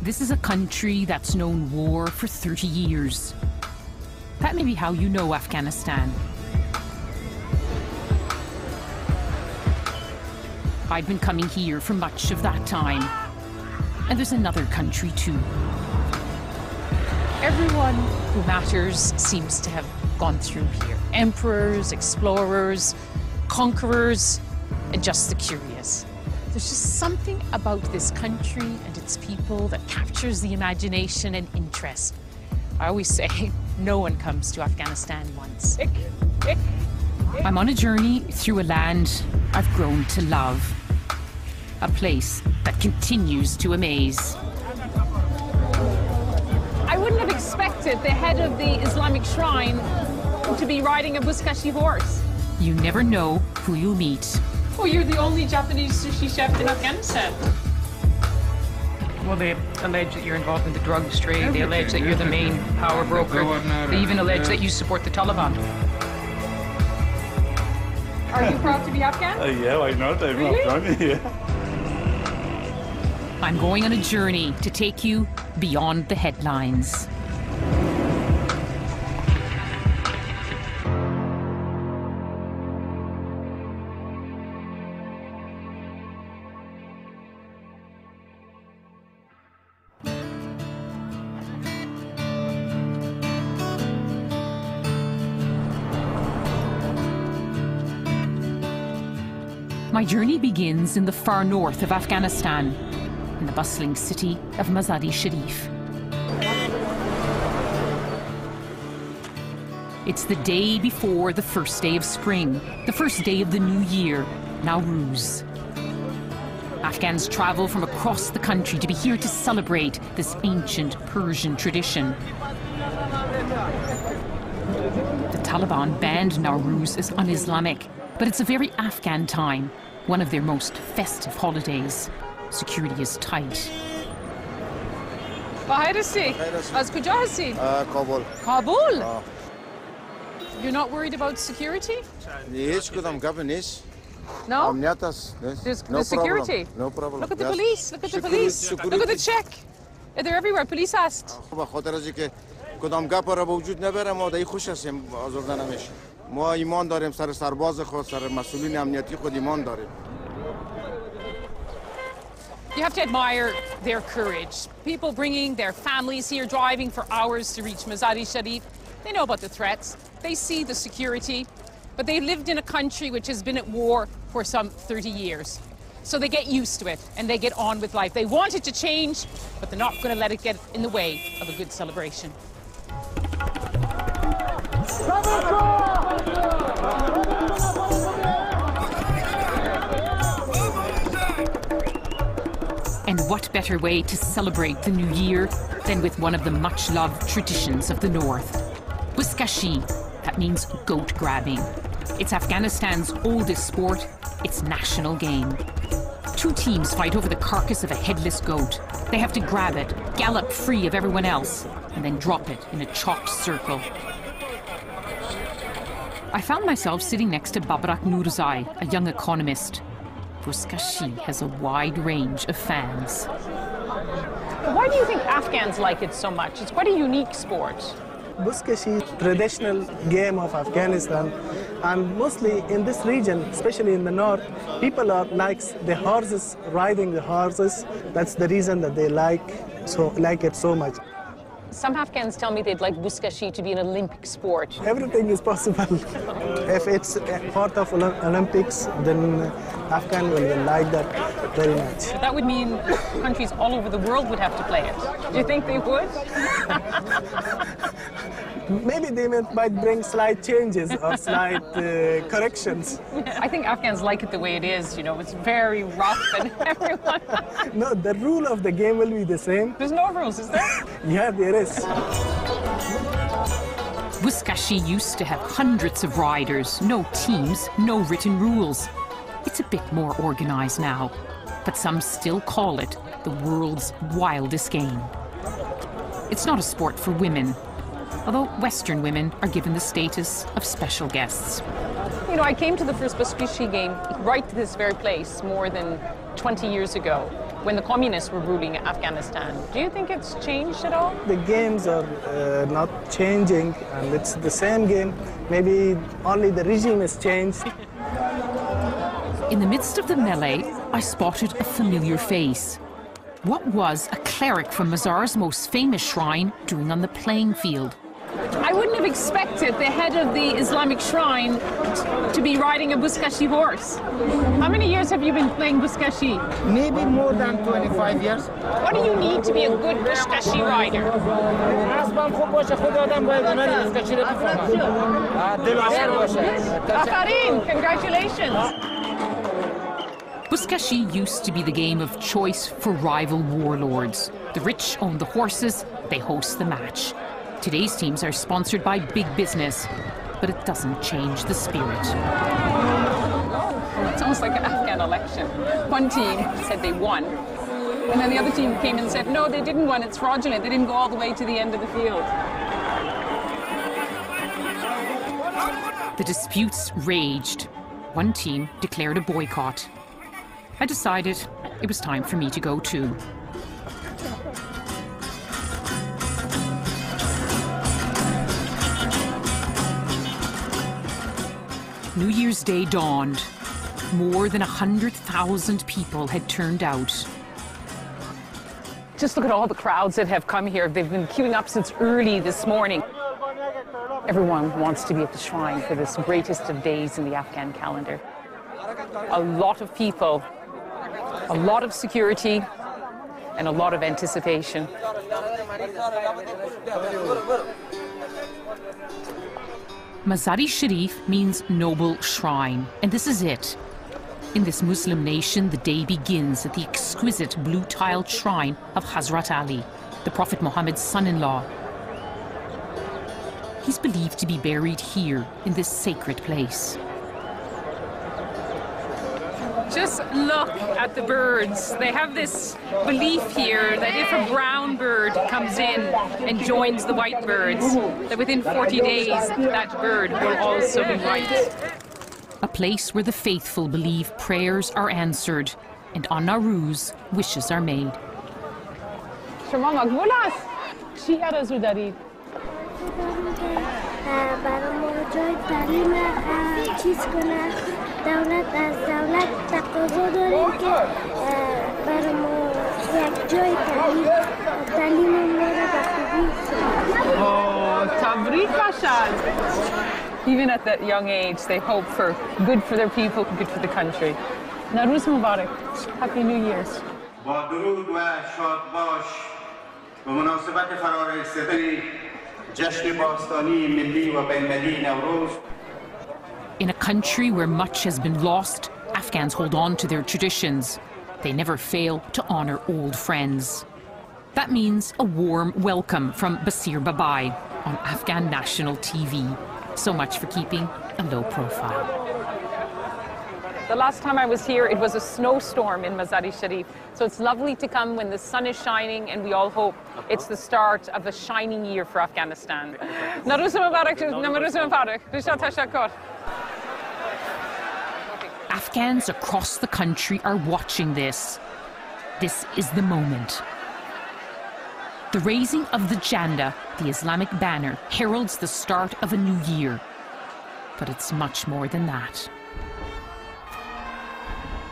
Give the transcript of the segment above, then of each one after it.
This is a country that's known war for 30 years. That may be how you know Afghanistan. I've been coming here for much of that time. And there's another country too. Everyone who matters seems to have gone through here. Emperors, explorers, conquerors, and just the curious. There's just something about this country and its people that captures the imagination and interest. I always say, no one comes to Afghanistan once. I'm on a journey through a land I've grown to love. A place that continues to amaze. I wouldn't have expected the head of the Islamic shrine to be riding a Buzkashi horse. You never know who you'll meet. Oh, you're the only Japanese sushi chef in Afghanistan. Well, they allege that you're involved in the drugs trade. They allege that you're the main power broker. They even allege that you support the Taliban. Are you proud to be Afghan? Yeah, why not? I'm really? Afghan, yeah. I'm going on a journey to take you beyond the headlines. My journey begins in the far north of Afghanistan, in the bustling city of Mazar Sharif. It's the day before the first day of spring, the first day of the new year, Nowruz. Afghans travel from across the country to be here to celebrate this ancient Persian tradition. The Taliban banned Nowruz as un-Islamic, but it's a very Afghan time, one of their most festive holidays. Security is tight. Kabul. Kabul? You're not worried about security? No? There's No security. No problem. Look at the police. Look at the police. Look at the check. They're everywhere. Police asked. ما ایمان داریم سر سرباز خود سر مسئولین امنیتی خود ایمان داریم. You have to admire their courage. People bringing their families here, driving for hours to reach Mazar Sharif. They know about the threats. They see the security. But they lived in a country which has been at war for some 30 years. So they get used to it and they get on with life. They want it to change, but they're not going to let it get in the way of a good celebration. And what better way to celebrate the new year than with one of the much-loved traditions of the north? Buzkashi, that means goat grabbing. It's Afghanistan's oldest sport, its national game. Two teams fight over the carcass of a headless goat. They have to grab it, gallop free of everyone else, and then drop it in a chalked circle. I found myself sitting next to Babrak Nurzai, a young economist. Buzkashi has a wide range of fans. Why do you think Afghans like it so much? It's quite a unique sport. Buzkashi is traditional game of Afghanistan, and mostly in this region, especially in the north, people like the horses, riding the horses. That's the reason that they like it so much. Some Afghans tell me they'd like Buzkashi to be an Olympic sport. Everything is possible. If it's part of Olympics, then Afghan will like that very much. But that would mean countries all over the world would have to play it. Do you think they would? Maybe they might bring slight changes or slight corrections. I think Afghans like it the way it is, you know, it's very rough and everyone... No, the rule of the game will be the same. There's no rules, is there? Yeah, there is. Buzkashi used to have hundreds of riders, no teams, no written rules. It's a bit more organized now, but some still call it the world's wildest game. It's not a sport for women, although Western women are given the status of special guests. You know, I came to the first Buzkashi game right to this very place more than 20 years ago. when the communists were ruling Afghanistan. Do you think it's changed at all? The games are not changing, and it's the same game. Maybe only the regime has changed. In the midst of the melee, I spotted a familiar face. What was a cleric from Mazar's most famous shrine doing on the playing field? I wouldn't have expected the head of the Islamic shrine to be riding a Buzkashi horse. How many years have you been playing Buzkashi? Maybe more than 25 years. What do you need to be a good Buzkashi rider? Afarin, congratulations. Buzkashi used to be the game of choice for rival warlords. The rich own the horses, they host the match. Today's teams are sponsored by big business, but it doesn't change the spirit. It's almost like an Afghan election. One team said they won, and then the other team came and said, no, they didn't win, it's fraudulent. They didn't go all the way to the end of the field. The disputes raged. One team declared a boycott. I decided it was time for me to go too. New Year's Day dawned. More than 100,000 people had turned out. Just look at all the crowds that have come here. They've been queuing up since early this morning. Everyone wants to be at the shrine for this greatest of days in the Afghan calendar. A lot of people, a lot of security, and a lot of anticipation. Mazar Sharif means noble shrine, and this is it. In this Muslim nation, the day begins at the exquisite blue-tiled shrine of Hazrat Ali, the Prophet Muhammad's son-in-law. He's believed to be buried here in this sacred place. Just look at the birds. They have this belief here that if a brown bird comes in and joins the white birds, that within 40 days that bird will also be white. A place where the faithful believe prayers are answered and on Nowruz, wishes are made. شما مقبول است. چی آرزو دارید؟ برای جای تعلیم چیز کنن. دولت از دولت تقاضا داریم که برای ما یک جای تعلیم ما را به خوبی تبریک باشد. Even at that young age, they hope for good for their people, good for the country. Nowruz Mubarak. Happy New Year's. با درود و شاد باش به مناسبت فرارسیدن جشن باستانی ملی و بین‌المللی نوروز. In a country where much has been lost, Afghans hold on to their traditions. They never fail to honor old friends. That means a warm welcome from Basir Babai on Afghan national TV. So much for keeping a low profile. The last time I was here, it was a snowstorm in Mazar Sharif. So it's lovely to come when the sun is shining, and we all hope it's the start of a shining year for Afghanistan. Nowruz Mubarak, Nowruz Mubarak. Rishad Tashakkur. Afghans across the country are watching this. This is the moment. The raising of the Janda, the Islamic banner, heralds the start of a new year. But it's much more than that.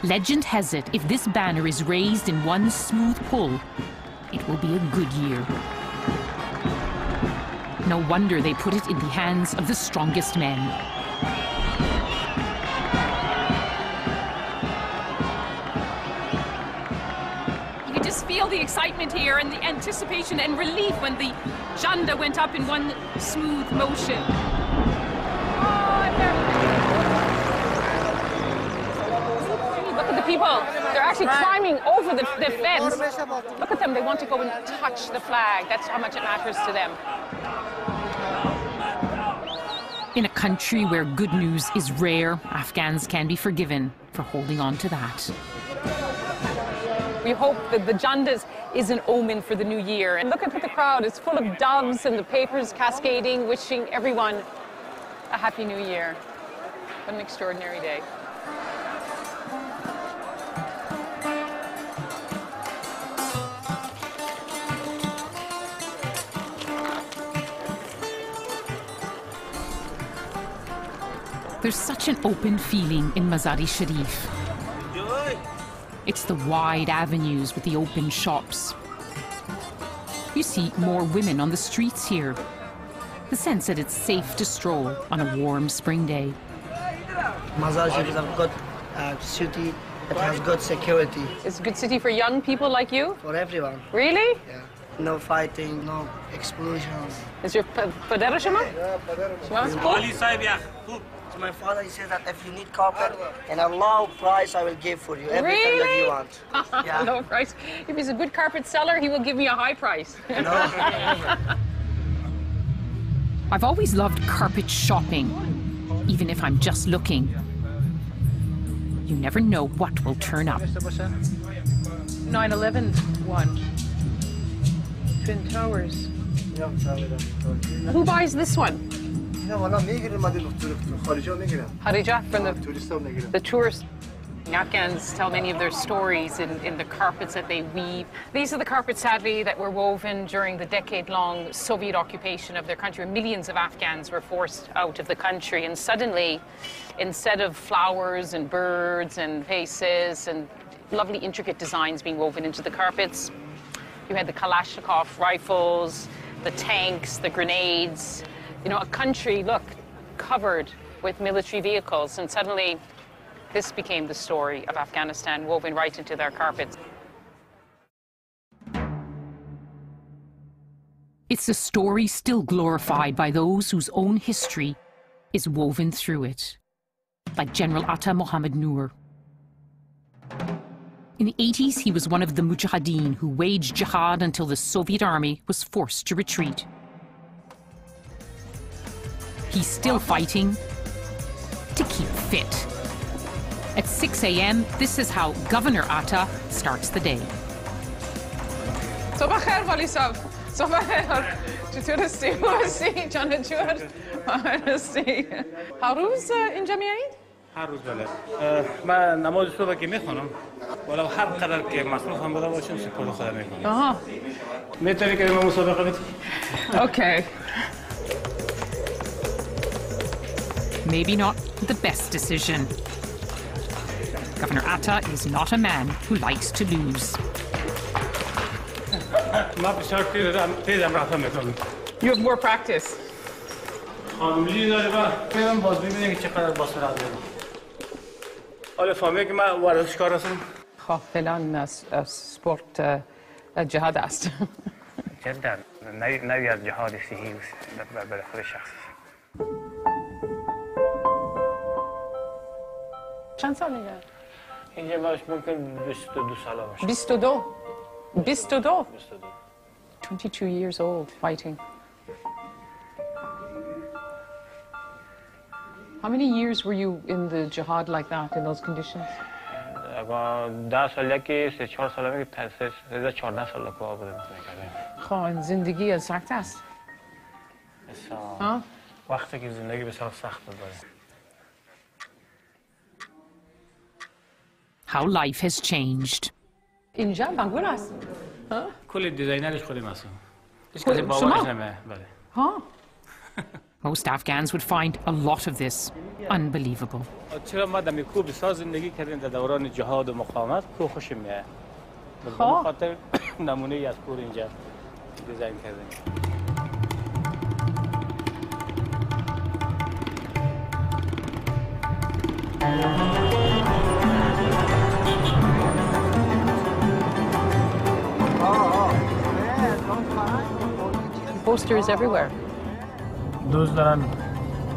Legend has it, if this banner is raised in one smooth pull, it will be a good year. No wonder they put it in the hands of the strongest men. You could just feel the excitement here and the anticipation and relief when the Janda went up in one smooth motion. Look at the people. They're actually climbing over the fence. Look at them. They want to go and touch the flag. That's how much it matters to them. In a country where good news is rare, Afghans can be forgiven for holding on to that. We hope that the Jandas is an omen for the new year. And look at the crowd. It's full of doves and the papers cascading, wishing everyone a happy new year. What an extraordinary day. There's such an open feeling in Mazar-e-Sharif. It's the wide avenues with the open shops. You see more women on the streets here. The sense that it's safe to stroll on a warm spring day. Mazar-e-Sharif is a good city. It has good security. It's a good city for young people like you? For everyone. Really? Yeah. No fighting, no explosions. Is your padera shema? So my father, he says that if you need carpet, and a low price I will give for you, everything that you want. Yeah. Low price. If he's a good carpet seller, he will give me a high price. No. I've always loved carpet shopping, even if I'm just looking. You never know what will turn up. 9/11 one. Twin Towers. Who buys this one? Harija from the tourists. Afghans tell many of their stories in the carpets that they weave. These are the carpets, sadly, that were woven during the decade-long Soviet occupation of their country. Millions of Afghans were forced out of the country, and suddenly, instead of flowers and birds and faces and lovely intricate designs being woven into the carpets, you had the Kalashnikov rifles, the tanks, the grenades. You know, a country, look, covered with military vehicles, and suddenly this became the story of Afghanistan, woven right into their carpets. It's a story still glorified by those whose own history is woven through it, like General Atta Mohammed Noor. In the 80s, he was one of the Mujahideen who waged jihad until the Soviet army was forced to retreat. He's still fighting to keep fit. At 6 a.m., this is how Governor Atta starts the day. صباح خير ولی صاحب. صباح خیر. چطور هستی؟ هستی؟ جان جور؟ هستی؟ هر روز اینجا میایید؟ هر روز بله. من نماز صبح که میخونم، ولی هر قدر که مصروف هم بوده باشم سپورت خدا میکنم. آها. میتونی که من مسابقه بدی؟ Okay. Maybe not the best decision. Governor Atta is not a man who likes to lose. You have more practice. فعلا سپورت جهاد است. جدا نوعی از جهاد صحیح برای خود شخص. چند سال میگه؟ اینجا باش ممکن 22 سال باشه. 22. 22. 22 years old fighting. How many years were you in the jihad like that, in those conditions? 10 سال که 3-4 سال میگه 14 سال که بودم میکردم. خب زندگی سخت است. وقتی که زندگی بسیار سخت بود. How life has changed. اینجا بنگول است. کل دیزاینرش خودم هستم. هیچ کسی باورش نمیکنه. بله. ها. Most Afghans would find a lot of this unbelievable. چرا ما در کوه بسیار زندگی کردیم در دوران جهاد و مقاومت کوه خوشم میاد. به خاطر نمونه ای از کوه اینجا دیزاین کردیم. Posters everywhere. دوست دارن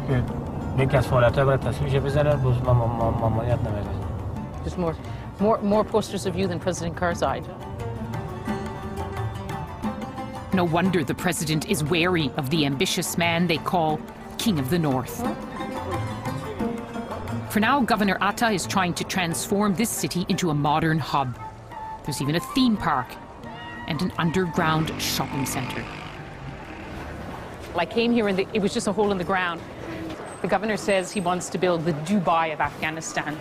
که یکی از فعالیت‌ها برای تصویرش بزنن باز ممانعت نمیده. There's more posters of you than President Karzai. No wonder the president is wary of the ambitious man they call King of the North. For now, Governor Atta is trying to transform this city into a modern hub. There's even a theme park and an underground shopping center. I came here and it was just a hole in the ground. The governor says he wants to build the Dubai of Afghanistan.